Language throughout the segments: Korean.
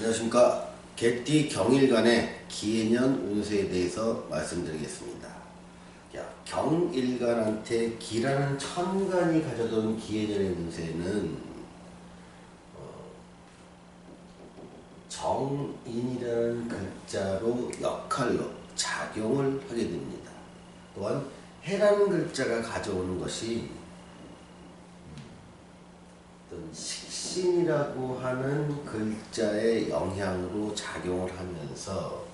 안녕하십니까. 개띠 경일간의 기해년 운세에 대해서 말씀드리겠습니다. 경일간한테 기라는 천간이 가져던 기해년의 운세는 정인이라는 글자로 역할로 작용을 하게 됩니다. 또한 해라는 글자가 가져오는 것이 식신이라고 하는 글자의 영향으로 작용을 하면서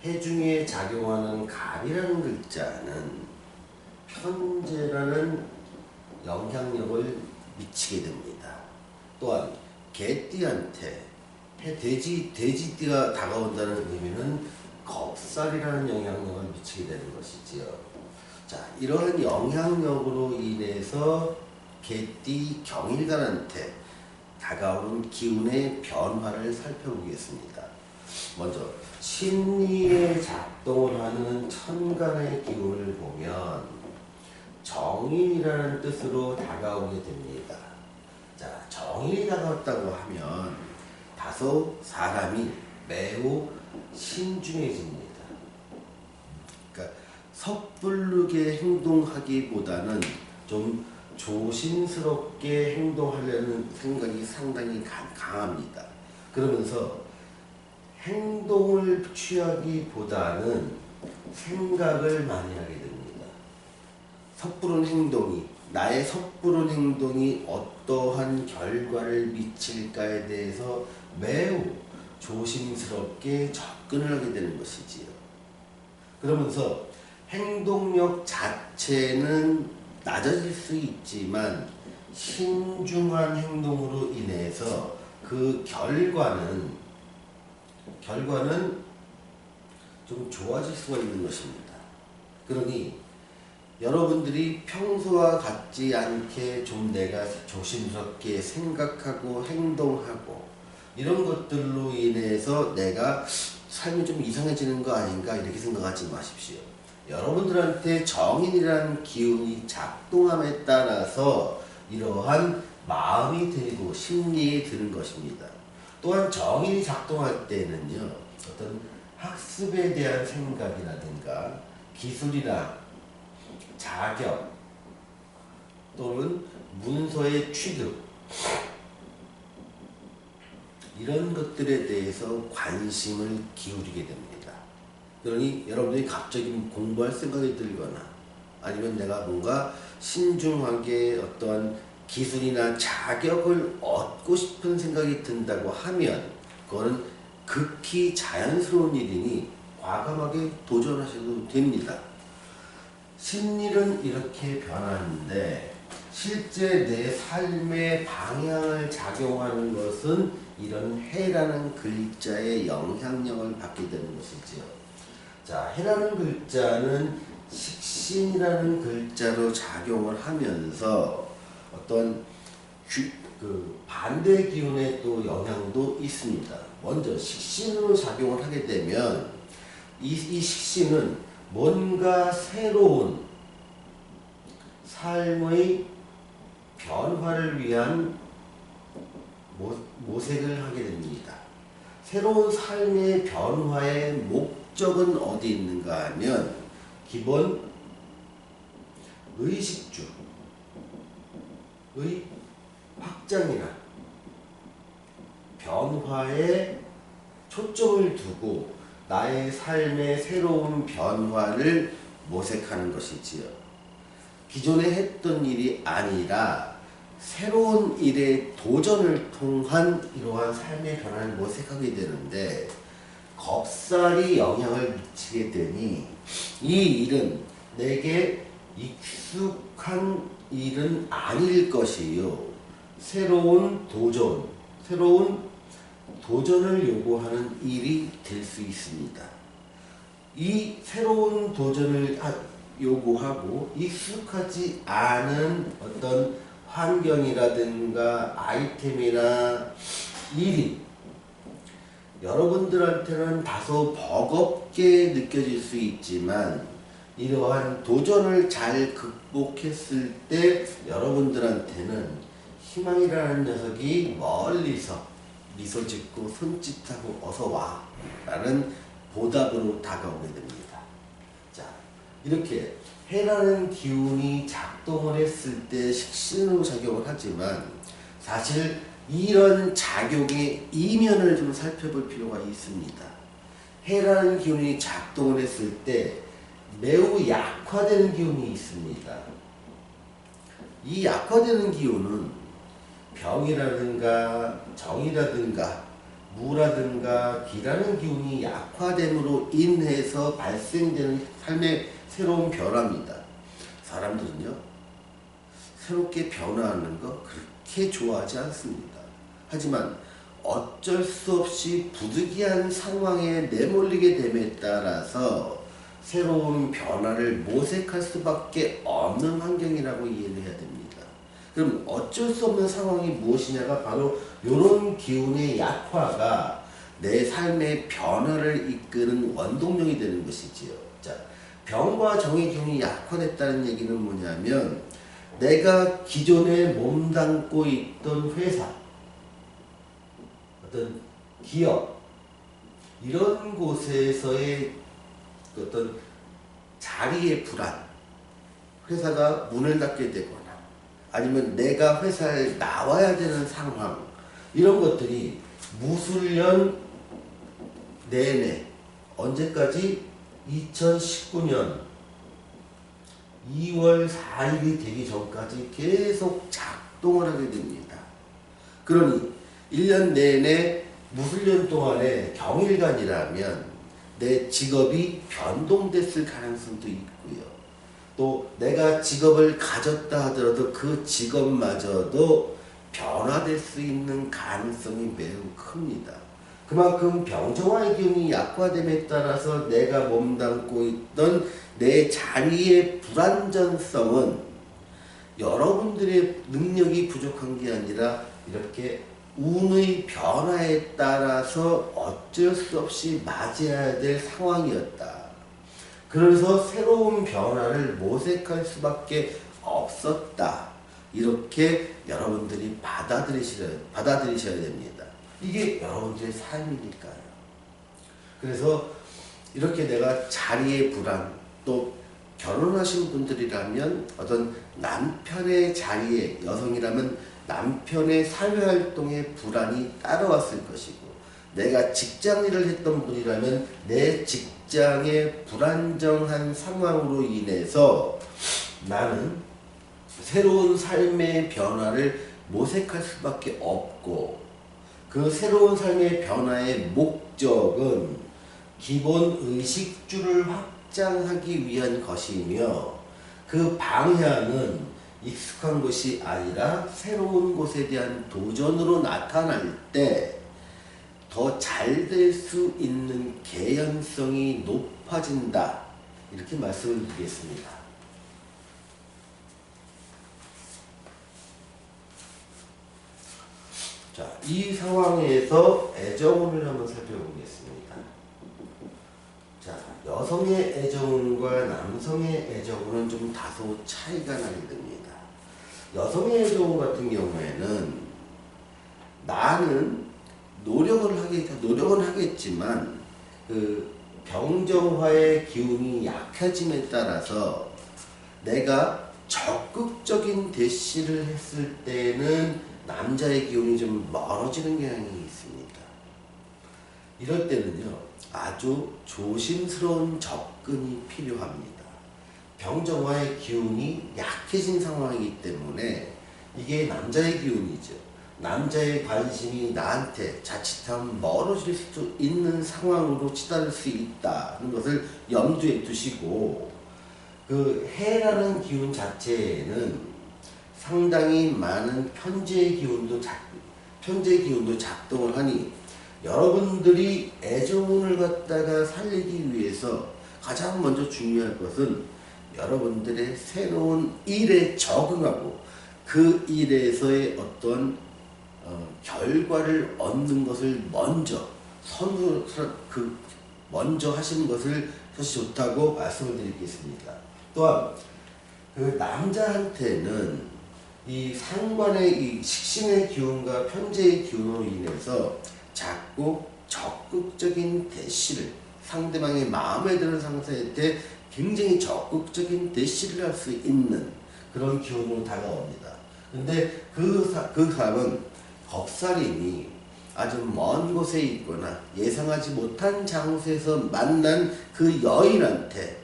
해 중에 작용하는 갑이라는 글자는 편재라는 영향력을 미치게 됩니다. 또한 개띠한테 돼지띠가 다가온다는 의미는 겁살이라는 영향력을 미치게 되는 것이지요. 자, 이러한 영향력으로 인해서 개띠 경일간한테 다가오는 기운의 변화를 살펴보겠습니다. 먼저 심리에 작동을 하는 천간의 기운을 보면 정인이라는 뜻으로 다가오게 됩니다. 자, 정인이 다가왔다고 하면 다소 사람이 매우 신중해집니다. 그러니까 섣부르게 행동하기보다는 좀 조심스럽게 행동하려는 생각이 상당히 강합니다. 그러면서 행동을 취하기보다는 생각을 많이 하게 됩니다. 나의 섣부른 행동이 어떠한 결과를 미칠까에 대해서 매우 조심스럽게 접근을 하게 되는 것이지요. 그러면서 행동력 자체는 낮아질 수 있지만 신중한 행동으로 인해서 그 결과는 좀 좋아질 수가 있는 것입니다. 그러니 여러분들이 평소와 같지 않게 좀 내가 조심스럽게 생각하고 행동하고 이런 것들로 인해서 내가 삶이 좀 이상해지는 거 아닌가 이렇게 생각하지 마십시오. 여러분들한테 정인이라는 기운이 작동함에 따라서 이러한 마음이 들고 심리에 드는 것입니다. 또한 정인이 작동할 때는요, 어떤 학습에 대한 생각이라든가 기술이나 자격 또는 문서의 취득 이런 것들에 대해서 관심을 기울이게 됩니다. 그러니 여러분들이 갑자기 공부할 생각이 들거나 아니면 내가 뭔가 신중하게 어떠한 기술이나 자격을 얻고 싶은 생각이 든다고 하면 그거는 극히 자연스러운 일이니 과감하게 도전하셔도 됩니다. 심리는 이렇게 변하는데 실제 내 삶의 방향을 작용하는 것은 이런 해라는 글자의 영향력을 받게 되는 것이지요. 자, 해라는 글자는 식신이라는 글자로 작용을 하면서 어떤 반대 기운의 또 영향도 있습니다. 먼저 식신으로 작용을 하게 되면 이 식신은 뭔가 새로운 삶의 변화를 위한 모색을 하게 됩니다. 새로운 삶의 변화의 목적은 어디 있는가 하면 기본 의식주의 확장이나 변화에 초점을 두고 나의 삶의 새로운 변화를 모색하는 것이지요. 기존에 했던 일이 아니라 새로운 일에 도전을 통한 이러한 삶의 변화를 모색하게 되는데 겁살이 영향을 미치게 되니 이 일은 내게 익숙한 일은 아닐 것이요. 새로운 도전을 요구하는 일이 될 수 있습니다. 이 새로운 도전을 요구하고 익숙하지 않은 어떤 환경이라든가 아이템이나 일이 여러분들한테는 다소 버겁게 느껴질 수 있지만 이러한 도전을 잘 극복했을 때 여러분들한테는 희망이라는 녀석이 멀리서 미소 짓고 손짓하고 어서 와 라는 보답으로 다가오게 됩니다. 자, 이렇게 해라는 기운이 작동을 했을 때 식신으로 작용을 하지만 사실 이런 작용의 이면을 좀 살펴볼 필요가 있습니다. 해라는 기운이 작동을 했을 때 매우 약화되는 기운이 있습니다. 이 약화되는 기운은 병이라든가 정이라든가 무라든가 기라는 기운이 약화됨으로 인해서 발생되는 삶의 새로운 변화입니다. 사람들은요, 새롭게 변화하는 거 그렇게 좋아하지 않습니다. 하지만 어쩔 수 없이 부득이한 상황에 내몰리게 됨에 따라서 새로운 변화를 모색할 수밖에 없는 환경이라고 이해를 해야 됩니다. 그럼 어쩔 수 없는 상황이 무엇이냐가 바로 이런 기운의 약화가 내 삶의 변화를 이끄는 원동력이 되는 것이지요. 자, 병과 정의 기운이 약화됐다는 얘기는 뭐냐면 내가 기존에 몸담고 있던 회사, 어떤 기업, 이런 곳에서의 어떤 자리의 불안, 회사가 문을 닫게 되거나 아니면 내가 회사에 나와야 되는 상황, 이런 것들이 무술년 내내 언제까지 2019년 2월 4일이 되기 전까지 계속 작동을 하게 됩니다. 그러니 1년 내내 무술년 동안에 경일간이라면 내 직업이 변동됐을 가능성도 있고요. 또 내가 직업을 가졌다 하더라도 그 직업마저도 변화될 수 있는 가능성이 매우 큽니다. 그만큼 병정화의 기운이 약화됨에 따라서 내가 몸담고 있던 내 자리의 불안전성은 여러분들의 능력이 부족한 게 아니라 이렇게 운의 변화에 따라서 어쩔 수 없이 맞이해야 될 상황이었다. 그래서 새로운 변화를 모색할 수밖에 없었다. 이렇게 여러분들이 받아들이셔야 됩니다. 이게 여러분들의 삶이니까요. 그래서 이렇게 내가 자리의 불안, 또 결혼하신 분들이라면 어떤 남편의 자리에, 여성이라면 남편의 사회활동에 불안이 따라왔을 것이고, 내가 직장일을 했던 분이라면 내 직장의 불안정한 상황으로 인해서 나는 새로운 삶의 변화를 모색할 수밖에 없고, 그 새로운 삶의 변화의 목적은 기본 의식주를 확장하기 위한 것이며, 그 방향은 익숙한 곳이 아니라 새로운 곳에 대한 도전으로 나타날 때 더 잘 될 수 있는 개연성이 높아진다. 이렇게 말씀을 드리겠습니다. 자, 이 상황에서 애정운을 한번 살펴보겠습니다. 자, 여성의 애정운과 남성의 애정운은 좀 다소 차이가 나게 됩니다. 여성의 애정운 같은 경우에는 나는 노력은 하겠지만 그 병정화의 기운이 약해짐에 따라서 내가 적극적인 대시를 했을 때는 남자의 기운이 좀 멀어지는 경향이 있습니다. 이럴 때는요, 아주 조심스러운 접근이 필요합니다. 병정화의 기운이 약해진 상황이기 때문에 이게 남자의 기운이죠. 남자의 관심이 나한테 자칫하면 멀어질 수도 있는 상황으로 치달을 수 있다는 것을 염두에 두시고, 그 해라는 기운 자체에는 상당히 많은 편재의 기운도 작동을 하니 여러분들이 애정운을 갖다가 살리기 위해서 가장 먼저 중요할 것은 여러분들의 새로운 일에 적응하고 그 일에서의 어떤 결과를 얻는 것을 먼저 하시는 것을 사실 좋다고 말씀을 드리겠습니다. 또한 그 남자한테는 이 상관의 이 식신의 기운과 편재의 기운으로 인해서 갖고 적극적인 대시를, 상대방의 마음에 드는 상태일 때 굉장히 적극적인 대시를 할 수 있는 그런 기운으로 다가옵니다. 근데 그 사람은 겁살인이 아주 먼 곳에 있거나 예상하지 못한 장소에서 만난 그 여인한테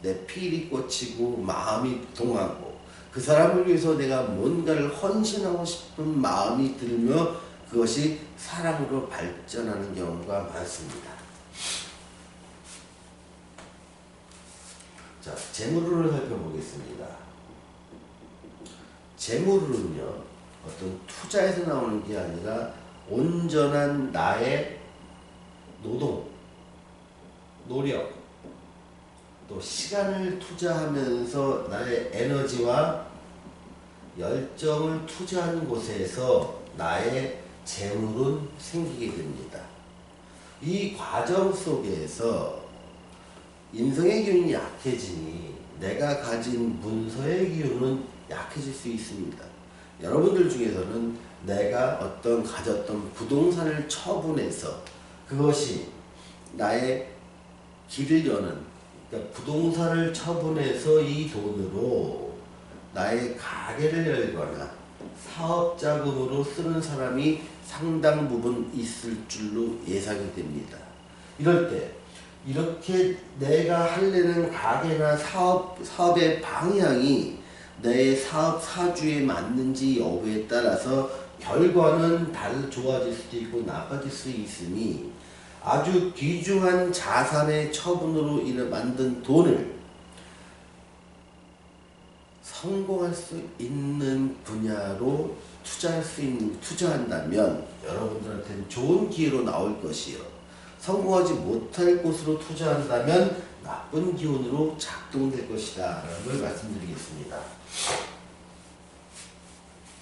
내 필이 꽂히고 마음이 동하고 그 사람을 위해서 내가 뭔가를 헌신하고 싶은 마음이 들며 그것이 사랑으로 발전하는 경우가 많습니다. 자, 재물운을 살펴보겠습니다. 재물운은요, 어떤 투자에서 나오는 게 아니라 온전한 나의 노동, 노력, 또 시간을 투자하면서 나의 에너지와 열정을 투자한 곳에서 나의 재물은 생기게 됩니다. 이 과정 속에서 인성의 기운이 약해지니 내가 가진 문서의 기운은 약해질 수 있습니다. 여러분들 중에서는 내가 가졌던 부동산을 처분해서 그것이 나의 길을 여는, 그러니까 부동산을 처분해서 이 돈으로 나의 가게를 열거나 사업 자금으로 쓰는 사람이 상당 부분 있을 줄로 예상이 됩니다. 이럴 때 이렇게 내가 하려는 가게나 사업의 방향이 내 사업 사주에 맞는지 여부에 따라서 결과는 좋아질 수도 있고 나빠질 수 있으니 아주 귀중한 자산의 처분으로 인해 만든 돈을 성공할 수 있는 분야로 투자한다면 여러분들한테는 좋은 기회로 나올 것이요. 성공하지 못할 곳으로 투자한다면 나쁜 기운으로 작동될 것이다 라는 걸 말씀드리겠습니다.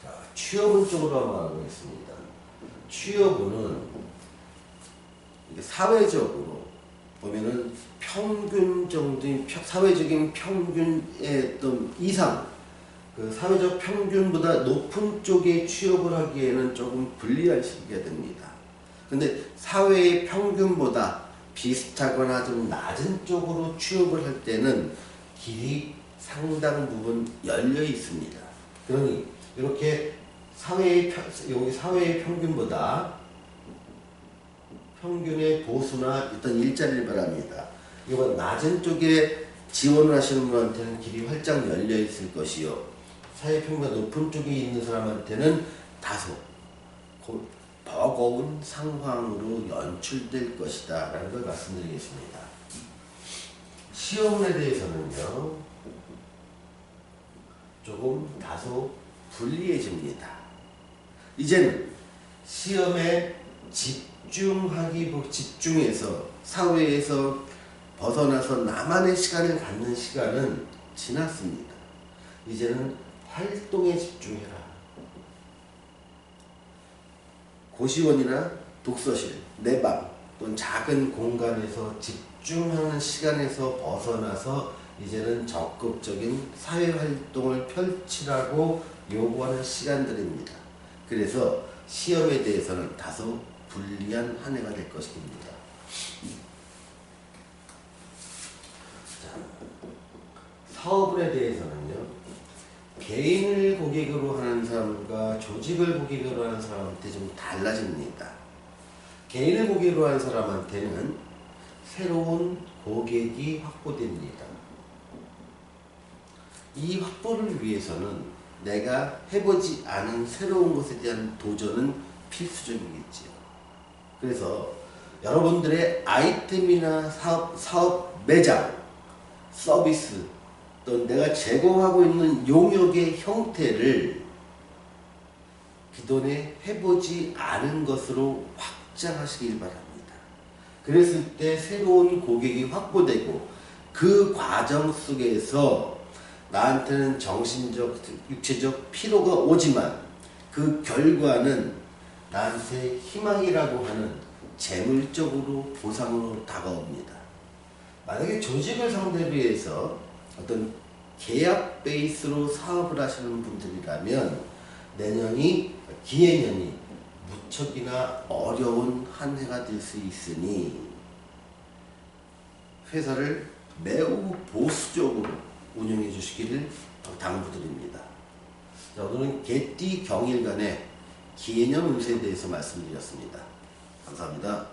자, 취업운 쪽으로 한번 알아보겠습니다. 취업운은 사회적으로 보면은 평균 정도인 사회적인 평균의 어떤 이상, 그 사회적 평균보다 높은 쪽에 취업을 하기에는 조금 불리한 시기가 됩니다. 근데 사회의 평균보다 비슷하거나 좀 낮은 쪽으로 취업을 할 때는 길이 상당 부분 열려 있습니다. 그러니 이렇게 사회의 평균보다 평균의 보수나 일단 일자리를 바랍니다. 이건 낮은 쪽에 지원을 하시는 분한테는 길이 활짝 열려 있을 것이요. 사회 평균보다 높은 쪽에 있는 사람한테는 다소 버거운 상황으로 연출될 것이다 라는 걸 말씀드리겠습니다. 시험에 대해서는요, 조금 다소 불리해집니다. 이제는 시험에 집중해서 사회에서 벗어나서 나만의 시간을 갖는 시간은 지났습니다. 이제는 활동에 집중해라. 고시원이나 독서실, 내 방 또는 작은 공간에서 집중하는 시간에서 벗어나서 이제는 적극적인 사회활동을 펼치라고 요구하는 시간들입니다. 그래서 시험에 대해서는 다소 불리한 한 해가 될 것입니다. 자, 사업에 대해서는요, 개인을 고객으로 하는 사람과 조직을 고객으로 하는 사람한테 좀 달라집니다. 개인을 고객으로 하는 사람한테는 새로운 고객이 확보됩니다. 이 확보를 위해서는 내가 해보지 않은 새로운 것에 대한 도전은 필수적이겠지요. 그래서 여러분들의 아이템이나 사업 매장, 서비스, 또 내가 제공하고 있는 용역의 형태를 기존에 해보지 않은 것으로 확장하시길 바랍니다. 그랬을 때 새로운 고객이 확보되고 그 과정 속에서 나한테는 정신적, 육체적 피로가 오지만 그 결과는 나한테 희망이라고 하는 재물적으로 보상으로 다가옵니다. 만약에 조직을 상대로 해서 어떤 계약 베이스로 사업을 하시는 분들이라면 내년이 기해년이 무척이나 어려운 한 해가 될 수 있으니 회사를 매우 보수적으로 운영해 주시기를 당부드립니다. 자, 오늘은 개띠 경일간의 기해년 운세에 대해서 말씀드렸습니다. 감사합니다.